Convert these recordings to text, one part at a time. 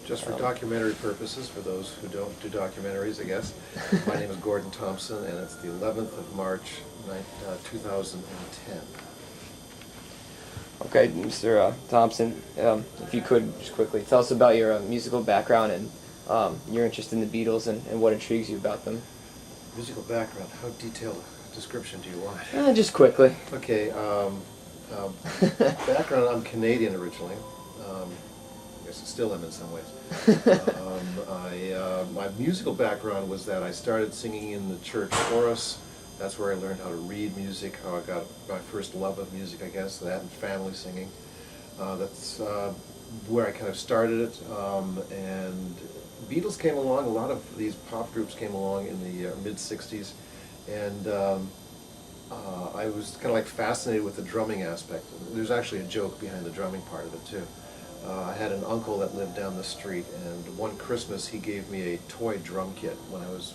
Just for documentary purposes, for those who don't do documentaries, I guess. My name is Gordon Thompson, and it's the 11th of March, 2010. Okay, Mr. Thompson, if you could just quickly tell us about your musical background and your interest in the Beatles and what intrigues you about them. Musical background, how detailed a description do you want? Just quickly. Okay, background, I'm Canadian originally. I guess I still am in some ways. My musical background was that I started singing in the church chorus. That's where I learned how to read music, how I got my first love of music, I guess, that and family singing. That's where I kind of started it. And Beatles came along, a lot of these pop groups came along in the mid-'60s, and I was kind of like fascinated with the drumming aspect. There's actually a joke behind the drumming part of it too. I had an uncle that lived down the street, and one Christmas he gave me a toy drum kit when I was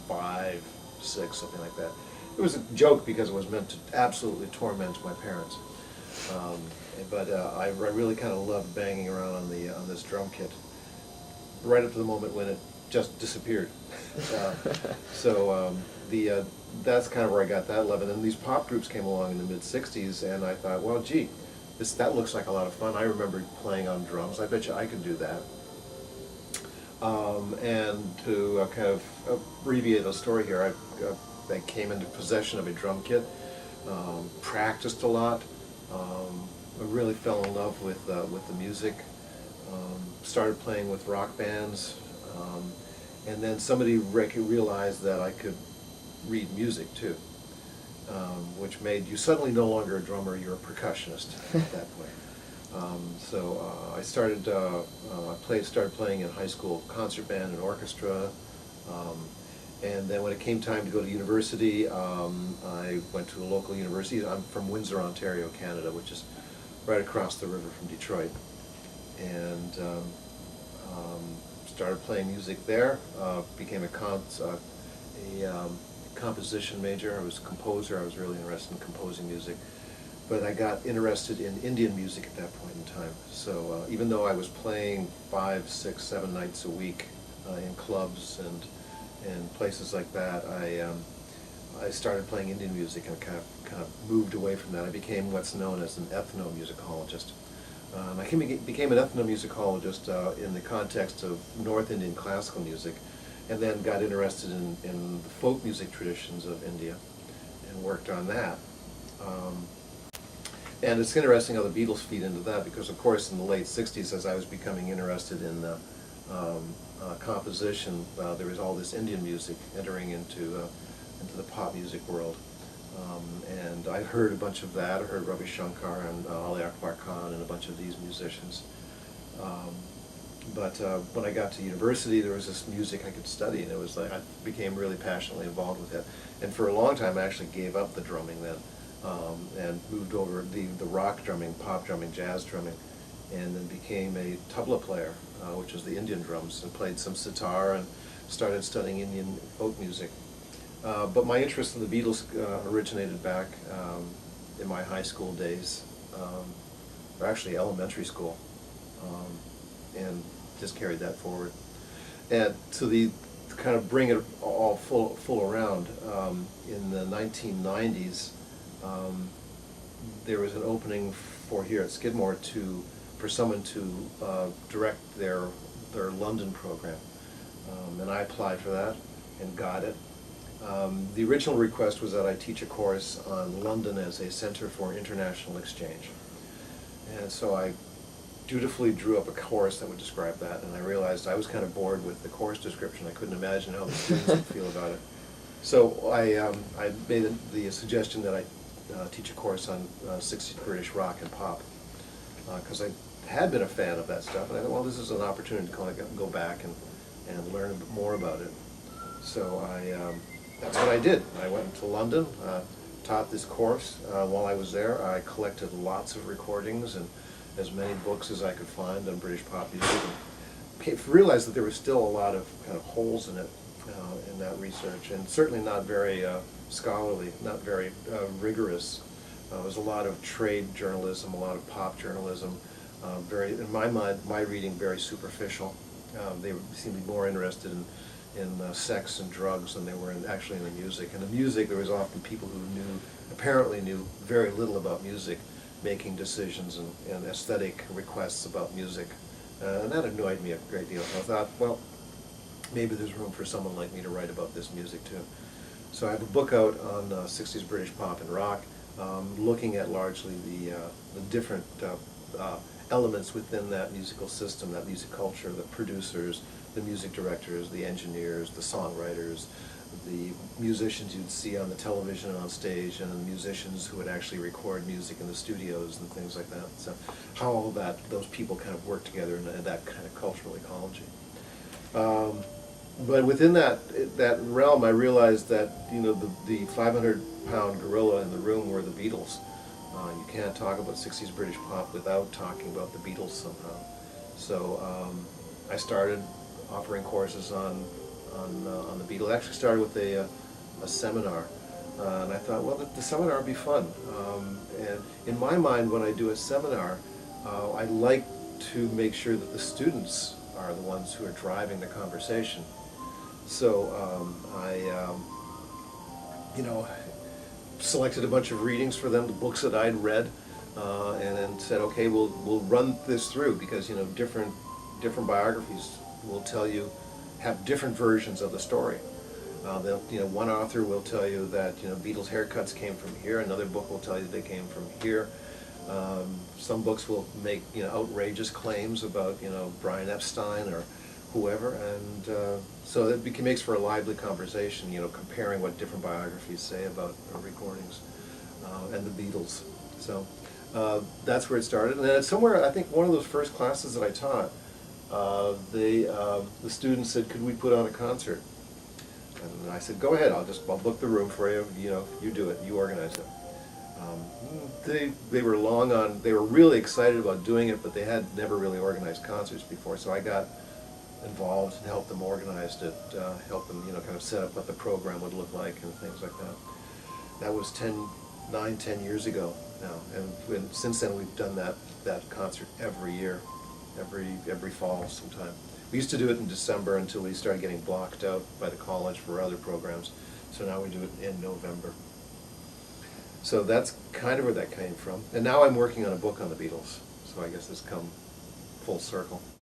5, 6, something like that. It was a joke because it was meant to absolutely torment my parents. But I really kind of loved banging around on this drum kit, right up to the moment when it just disappeared. That's kind of where I got that love. And then these pop groups came along in the mid-'60s, and I thought, well, gee, that looks like a lot of fun. I remember playing on drums. I bet you I can do that. And to kind of abbreviate a story here, I came into possession of a drum kit, practiced a lot. I really fell in love with the music. Started playing with rock bands, and then somebody realized that I could read music too, which made you suddenly no longer a drummer, you're a percussionist at that point. I started playing in high school concert band and orchestra, and then when it came time to go to university, I went to a local university. I'm from Windsor, Ontario, Canada, which is right across the river from Detroit, and started playing music there. Became a composition major. I was a composer. I was really interested in composing music. But I got interested in Indian music at that point in time. So even though I was playing 5, 6, 7 nights a week in clubs and places like that, I started playing Indian music and kind of moved away from that. I became what's known as an ethnomusicologist. I became an ethnomusicologist in the context of North Indian classical music, and then got interested in the folk music traditions of India and worked on that. And it's interesting how the Beatles feed into that, because of course in the late 60s, as I was becoming interested in composition, there was all this Indian music entering into the pop music world. And I heard a bunch of that. I heard Ravi Shankar and Ali Akbar Khan and a bunch of these musicians. But when I got to university, there was this music I could study, and it was like I became really passionately involved with it. And for a long time, I actually gave up the drumming then, and moved over the rock drumming, pop drumming, jazz drumming, and then became a tabla player, which is the Indian drums, and played some sitar and started studying Indian folk music. But my interest in the Beatles originated back in my high school days, or actually elementary school, and just carried that forward. And to kind of bring it all full around, in the 1990s, there was an opening here at Skidmore for someone to direct their London program, and I applied for that and got it. The original request was that I teach a course on London as a center for international exchange. And so I dutifully drew up a course that would describe that, and I realized I was kind of bored with the course description. I couldn't imagine how the students would feel about it. So I made the suggestion that I teach a course on 60s British rock and pop, because I had been a fan of that stuff, and I thought, well, this is an opportunity to kind of go back and learn a bit more about it. So that's what I did. I went to London, taught this course. While I was there, I collected lots of recordings and as many books as I could find on British pop music. And realized that there was still a lot of kind of holes in it, in that research, and certainly not very scholarly, not very rigorous. There was a lot of trade journalism, a lot of pop journalism, very, in my mind, my reading, very superficial. They seemed to be more interested in sex and drugs than they were actually in the music. And the music, there was often people who apparently knew very little about music, making decisions and aesthetic requests about music. And that annoyed me a great deal. So I thought, well, maybe there's room for someone like me to write about this music too. So I have a book out on 60s British pop and rock, looking at largely the different elements within that musical system, that music culture, the producers, the music directors, the engineers, the songwriters, the musicians you'd see on the television and on stage, and the musicians who would actually record music in the studios and things like that. So how all those people kind of work together in that kind of cultural ecology. But within that realm, I realized that the 500-pound gorilla in the room were the Beatles. You can't talk about 60s British pop without talking about the Beatles somehow. So I started offering courses on the Beatles. I actually started with a seminar, and I thought, well, the seminar would be fun. And in my mind, when I do a seminar, I like to make sure that the students are the ones who are driving the conversation. So selected a bunch of readings for them, the books that I'd read, and then said, okay, we'll run this through, because different biographies will tell you, have different versions of the story. One author will tell you that Beatles haircuts came from here. Another book will tell you they came from here. Some books will make outrageous claims about Brian Epstein or whoever, and so it makes for a lively conversation. Comparing what different biographies say about recordings and the Beatles. So that's where it started. And then somewhere, I think one of those first classes that I taught, the students said, "Could we put on a concert?" And I said, "Go ahead. I'll book the room for you. You do it. You organize it." They were really excited about doing it, but they had never really organized concerts before. So I got involved and helped them organize it, helped them kind of set up what the program would look like and things like that. That was 9-10 years ago now, and since then we've done that concert every year. Every fall sometime. We used to do it in December until we started getting blocked out by the college for other programs. So now we do it in November. So that's kind of where that came from. And now I'm working on a book on the Beatles. So I guess it's come full circle.